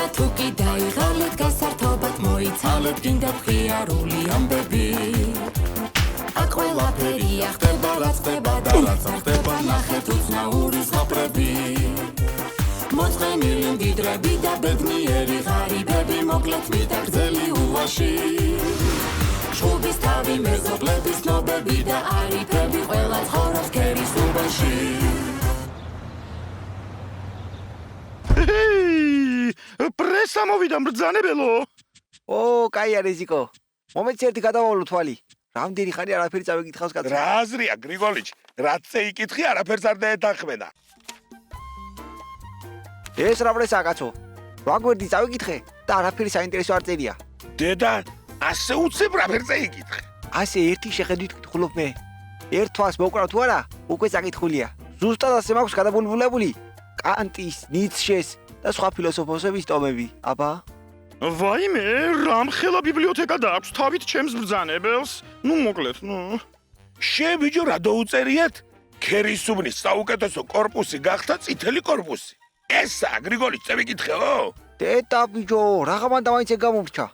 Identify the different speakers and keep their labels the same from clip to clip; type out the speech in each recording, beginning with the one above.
Speaker 1: და თუ კი დაიღალეთ გასართობად მოიცალეთ გინდა მხიარული ამბები აქ ყველაფერია ხდება რაც ხდება და რაც არ ხდება ნახეთ უცნაური ზღაპრები მოწყენილი მდიდრები და ბედნიერი ღარიბები მოკლეთ მიტაგრძელი უვაში შუბის თავი მეზობლების ნობები და არიფები ყველა ცხოვრობს ქერის უბანში
Speaker 2: პრესა მოვიდა მბრძანებელო
Speaker 3: კაი არის იკო მომეც ერთი გადავალო თვალი რამდენი ხანი არაფერი წავიკითხავს კაცო
Speaker 2: რა აზრია გრიგოლიჩ რაც წეიკითხი არაფერს არ დაეთანხმენა
Speaker 3: ეს რა პრესაა კაცო რა გვერდი წავიკითხე და არაფერი საინტერესო არ წერია
Speaker 2: დედა ასე უცებ რაფერ წეიკითხე
Speaker 3: ასე ერთი შეხედვით გითხულობ მე ერთ თვალს მოკრავ თუ არა უკვე წაკითხულია ზუსტად ასე მაქვს გადაბულბულებული კანტის ნიცშეს და სხვა ფილოსოფოსების ტომები აბა
Speaker 2: ვაიმე რამხელა ბიბლიოთეკა დააქვს თავით ჩემს ბრძანებელს ნუ მოკლედ ნუ შებიჯო რა დაუწერიათ ქერისუბნის საუკეთესო კორპუსი გახდა წითელი კორპუსი ესა გრიგოლიჩ წავიკითხეო
Speaker 3: დედა ბიჯო რაღამანდა მაინც ეგ გამომრჩა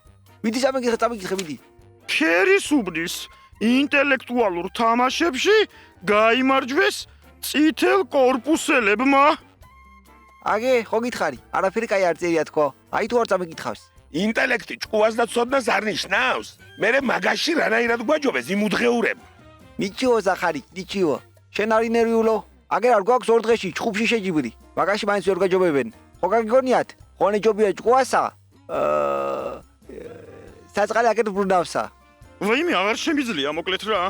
Speaker 3: მიდი წამიკითხე მიდი
Speaker 2: ქერისუბნის ინტელექტუალურ თამაშებში გაიმარჯვეს წითელ კორპუსელებმა
Speaker 3: აგე ხო გითხარი არაფერი კაი არ წერია თქო აი თუ არ წამიკითხავს
Speaker 2: ინტელექტი ჭკუას და ცოდნას არ ნიშნავს მერე მაგაში რანაირად გვაჯობეს იმ უძღეურებმა
Speaker 3: ნიჩიო ზახარი ნიჩიო შენ არი ნერვიულო აგერ არ გვაქვს ორ დღეში ჭხუბში შეჯიბრი მაგაში მაინც ვერ გაჯობებენ ხო გაგიგონიათ ხონე ჯობია ჭკუასა საწყალი აგერ ბრუნავსა
Speaker 2: ვაიმე აღარ შემიძლია მოკლედ რა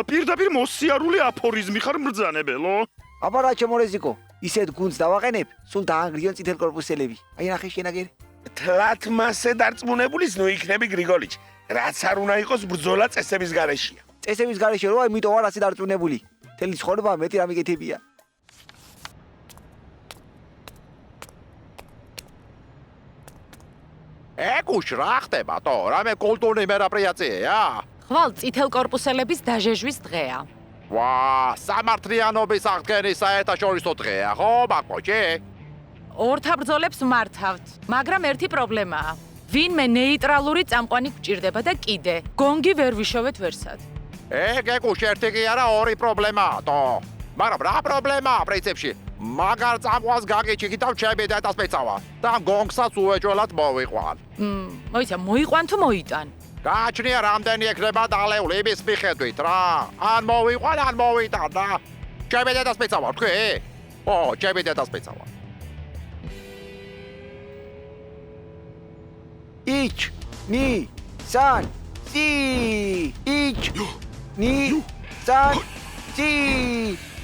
Speaker 2: პირდაპირ მოსიარული აფორიზმი ხარ მბრძანებელო
Speaker 3: აბა რა ჩემორეზიკო ისეთ გუნდს დავაყენებ სულ დაანგრიონ წითელ კორპუსელები აი ნახე შენ აგერ
Speaker 2: თლათ მასე დარწმუნებულის ნუ იქნები გრიგოლიჩ რაც არ უნდა იყოს ბრძოლა წესების გარეშეა
Speaker 3: წესების გარეშე რო იმიტომ არ ასე დარწმუნებული თელი ცხოვრება მეტი რამე გეთებია
Speaker 4: ეკუშ რა ხდება თო რამე კულტურული მერაპრიაციაა
Speaker 5: ხვალ წითელ კორპუსელების დაჟეჟვის დღეა
Speaker 4: ვა სამართლიანობის აღდგენის საერთაშორისო დღეა ხო ბაკოჭი
Speaker 5: ორთაბრძოლებს მართავთ მაგრამ ერთი პრობლემაა ვინმე ნეიტრალური წამყვანი გჭირდება და კიდე გონგი ვერ ვიშოვეთ ვერსად
Speaker 4: ეგ ეკუშ ერთი კი არა ორი პრობლემაა თო მაგრამ რა პრობლემაა პრინციპში მაგარ წამყვანს გაგიჩიქით და ჩემი დედას მეცავა და გონგსაც უეჭველად მოვიყვან
Speaker 5: მოიცა მოიყვან თუ მოიტან
Speaker 4: გააჩნია რამდენი ექნება დალეული იმის მიხედვით რა ან მოვიყვან ან მოვიტან და ჩემი დედას მეცავა თქვი ო ჩემი დედას მეცავა
Speaker 3: იჩ ნი სან ცი იჩ ნი სან ცი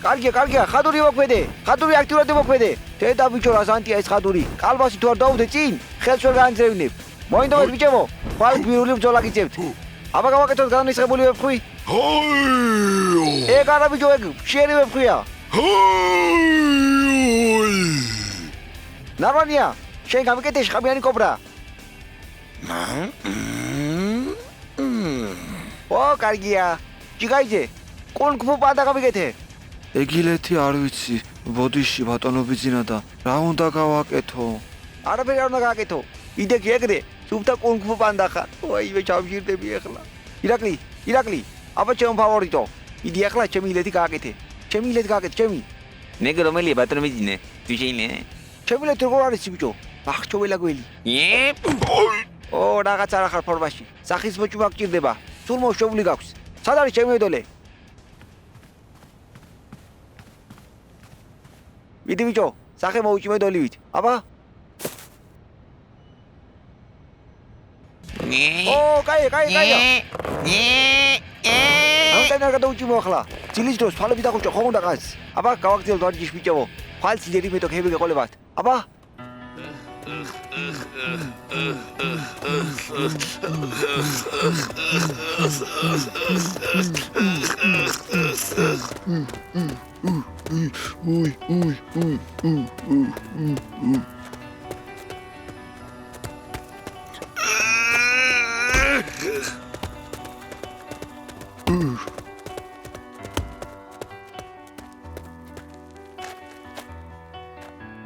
Speaker 3: კარგია ხადური მოქმედე ხადური აქტიურად მოქმედე დედა ბიჭო რა სანტია ეს ხადური კალბასი თუ არ დაუდე წინ ხელს ვერ განძრევნებ მოინდომეთ ბიჭებო ხვალ გვირული ბრძოლა გიწევთ აბა გავაკეთოთ განისხებული ვებხვი ეგ არა ბიჭო ეგ შერი ვებხვია ნარვანია შენ გამიკეთე შხამიანი კობრა ო კარგია ჯიგაიძე კუნგ-ფუ პანდა გამიკეთე
Speaker 6: ეგილეთი არ ვიცი ბოდიში ბატონობიძინა და რა უნდა გავაკეთო
Speaker 3: არაფერი არ უნდა გააკეთო იდექი ეგრე სუფთა კუნგ-ფუ პანდა ხარ ოივე ჩავშირდები ახლა ირაკლი აბა ჩემო ფავორიტო იდი ახლა ჩემი ილეთი გააკეთე ჩემი
Speaker 7: ნეგ რომელია ბატონობიძინე თუ შეიძლება
Speaker 3: ჩემი ილეთი როგორ არის ბიჭო მახჩოველა გველი ო რაღაც არ ახარ ფორმაში სახის მოჭმა გჭირდება სულ მოშოვლი გაქვს სად არის ჩემი ედოლე ვიდი ბიჭო სახე მოუჭმე დოლივით აბა ო კაია ამიტომ რა გადაუჭმო ახლა ძილის დროს თვალები დახუჭო ხო უნდა ყავს აბა გავაგრძელოთ ვარჯიშს ბიჭო ხვალ ძლიერი მეტო ხები გეყოლებათ აბა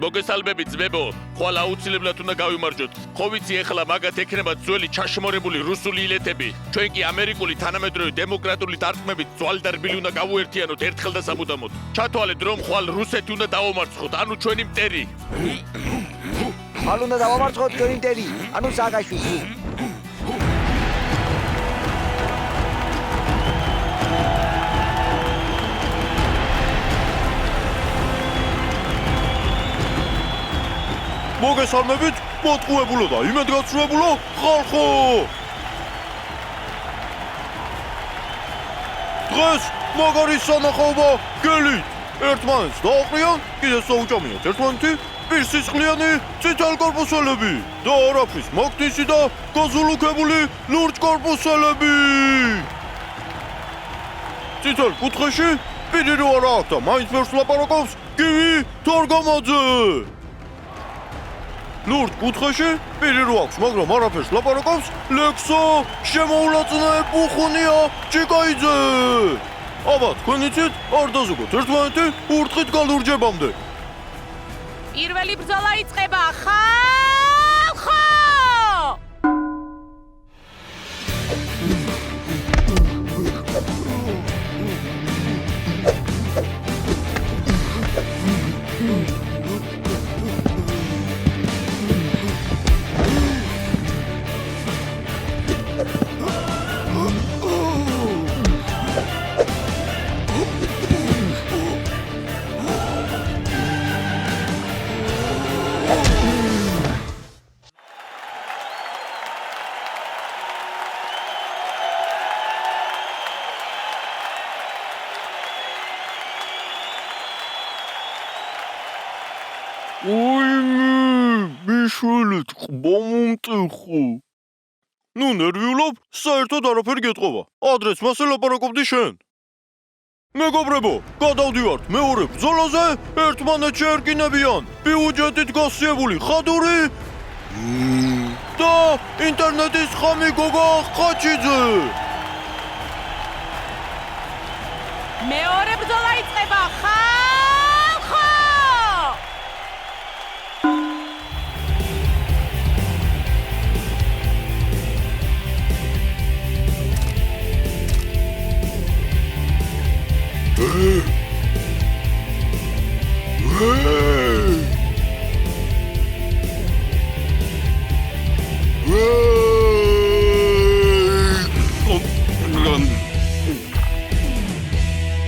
Speaker 8: მოგესალმებით ძმებო, ხვალ აუცილებლად უნდა გავიმარჯვოთ. ხო ვიცი ეხლა მაგათ ექნებათ ძველი ჩაშმორებული რუსული ილეთები. ჩვენ კი ამერიკული თანამედროვე დემოკრატიული დარტყმებით ძვალდარბილი უნდა გავუერთიანოთ ერთხელ და სამუდამოდ. ჩათვალეთ რომ ხვალ რუსეთი უნდა დავამარცხოთ, ანუ ჩვენი მტერი.
Speaker 3: ხვალ უნდა დავამარცხოთ ჩვენი მტერი, ანუ სააკაშვილი.
Speaker 9: მოგესალმებით, მოტყუებულო და იმედგაცრუებულო ხალხო! დღეს მაგარი სანახაობა გელით. ერთმანეთს დააყრიან, კიდეც დაუჭამიათ ერთმანეთი პირსისხლიანი წითელკორპუსელები და არაფრის მაგნისი და გაზულუქებული ლურჯკორპუსელები. წითელ კუთხეში პირი რო არა აქვს და მაინც მერს ლაპარაკობს გივი თორგამაძე. ლურჯ კუთხეში პირი რო აქვს, მაგრამ არაფერს ლაპარაკობს ლექსო შემოულაწნე ბუხუნია ჩიკაიძე. აბა თქვენ იცით არ დაზოგოთ ერთმანეთი ურთხით გალურჯებამდე.
Speaker 5: პირველი ბრძოლა იწყება ხალხო!
Speaker 9: მიშველით ყბომუმტიხო. ნუ ნერვიულობ, საერთოდ არაფერი გეტყობა. ადრეც მასე ლაპარაკობდი შენ. მეგობრებო, გადავდივართ მეორე ბრძოლაზე, ერთმანეთში ერკინებიან ბიუჯეტით გასიებული ხადური და ინტერნეტის ხამი გოგა ხაჩიძე.
Speaker 5: მეორე ბრძოლა იწყება ხალხო!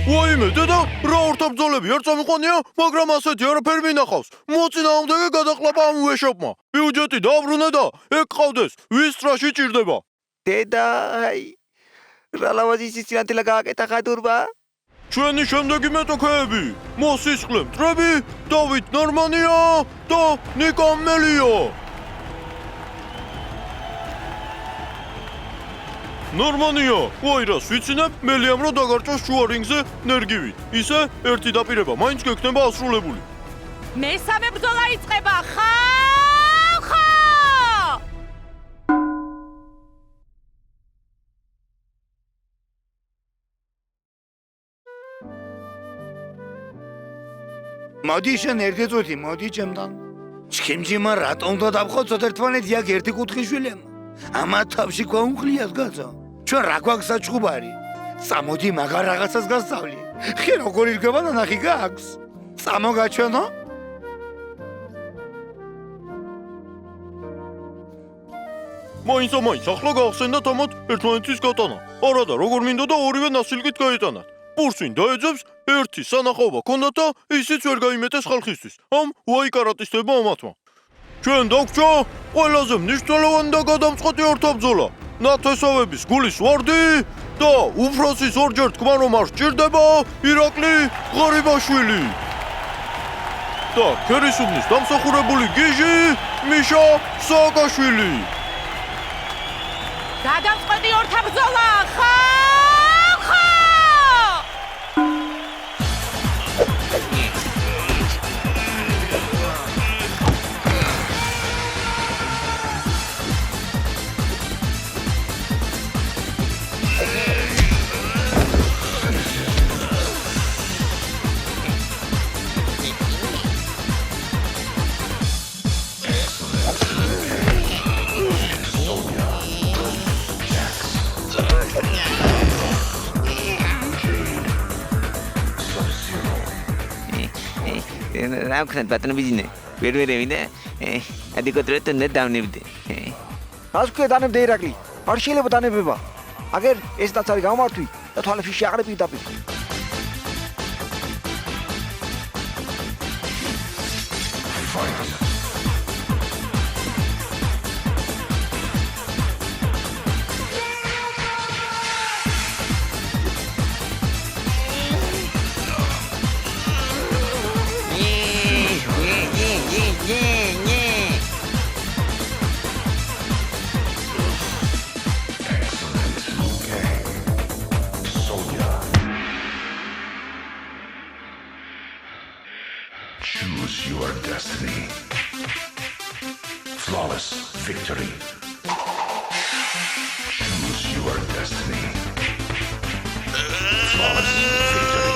Speaker 9: ვაიმე დედა, რა ორთაბრძოლები არ წამიყვანია, მაგრამ ასეთი არაფერი მინახავს. მოწინააღმდეგე გადაყლაპა ამ უეშოპმა. ბიუჯეტი დააბრუნა და ეგ ყავდეს, ვის ტრაში ჭირდება.
Speaker 3: დედა, რა ლავაზის სიცილანტილა გააკეთა ხადურმა?
Speaker 9: ჩვენი შემდეგი მეტოქეები: მოსისხლე მტრები, დავით ნორმანია და ნიკა მელია. ნორმანია, ვაირას ვიცინებ, მელიამ რო დაგარჭოს შუარინგზე ნერგივით. ისე ერთი დაპირება მაინც გექნება ასრულებული.
Speaker 5: მესამე ბრძოლა იწყება ხალხო!
Speaker 10: მოდი შენ ერთი წუთი, მოდი ჩემთან. ჩქიმჯიმა რატომ უნდა დავხოცოთ ერთმანეთი აქ ერთი კუთხიშვილემ? ამა თავში გვაუხლიათ გაზო. ჩვენ რა გვაქვს საჩხუბარი? წამოდი მაგარ რაღაცას გასწავლი. ხე როგორ ირგება და ნახი გაქვს? წამოგაჩვენო?
Speaker 9: მაინც ახლა გაახსენდათ ამათ ერთმანეთის გატანა. არა და როგორ მინდოდა და ორივე ნასილკით გაეტანათ. პურსვინ დაეძებს, ერთი სანახაობა ქონდათ და ისიც ვერ გაიმეტეს ხალხისთვის. ამ ვაიკარატისტებმა ამათმა. ჩვენ დაგვრჩა ყველაზე მნიშვნელოვანი და გადამწყვეტი ორთაბრძოლა. ნათესავების გულის ვარდი და უფროსის ორჯერ თქმა რომ არ სჭირდება ირაკლი ღარიბაშვილი. და ქერისუბნის დამსახურებული გიჟი მიშა სააკაშვილი.
Speaker 5: გადამწყვეტი ორთაბრძოლა ხალხო!
Speaker 7: რა ვქნათ ბატონო ბიძინე? ვერ ვერევი და ადეკვატურად უნდა დავნებდე.
Speaker 3: რას ქვია დანებდე ირაკლი? არ შეიძლება დანებება. აგერ ეს დაცარი გამართვი და თვალებში შეაყრე პირდაპირ.
Speaker 11: Choose your destiny. Flawless victory. Choose your destiny. Flawless victory.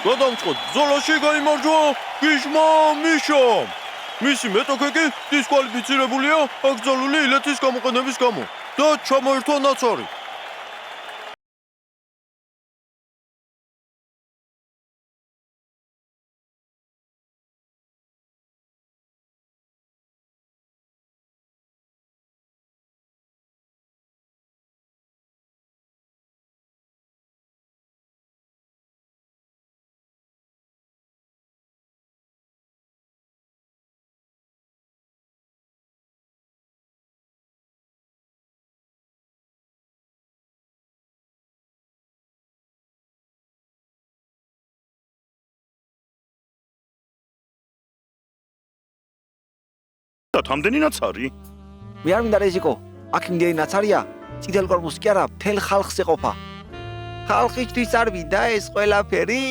Speaker 9: გადამწყვეტ ბრძოლაში გაიმარჯვა გიჟმა მიშამ. მისი მეტოქე კი დისკვალიფიცირებულია აკრძალული ილეთის გამოყენების გამო და ჩამოერთვა ნაცარი.
Speaker 2: და თამდენი ნაცარი?
Speaker 3: მე არ მინდა რეზიკო. აქ იმდენი ნაცარია, წითელ კორპუსი კი არა, მთელ ხალხს ეყოფა. ხალხისთვის არ მინდა ეს ყველაფერი.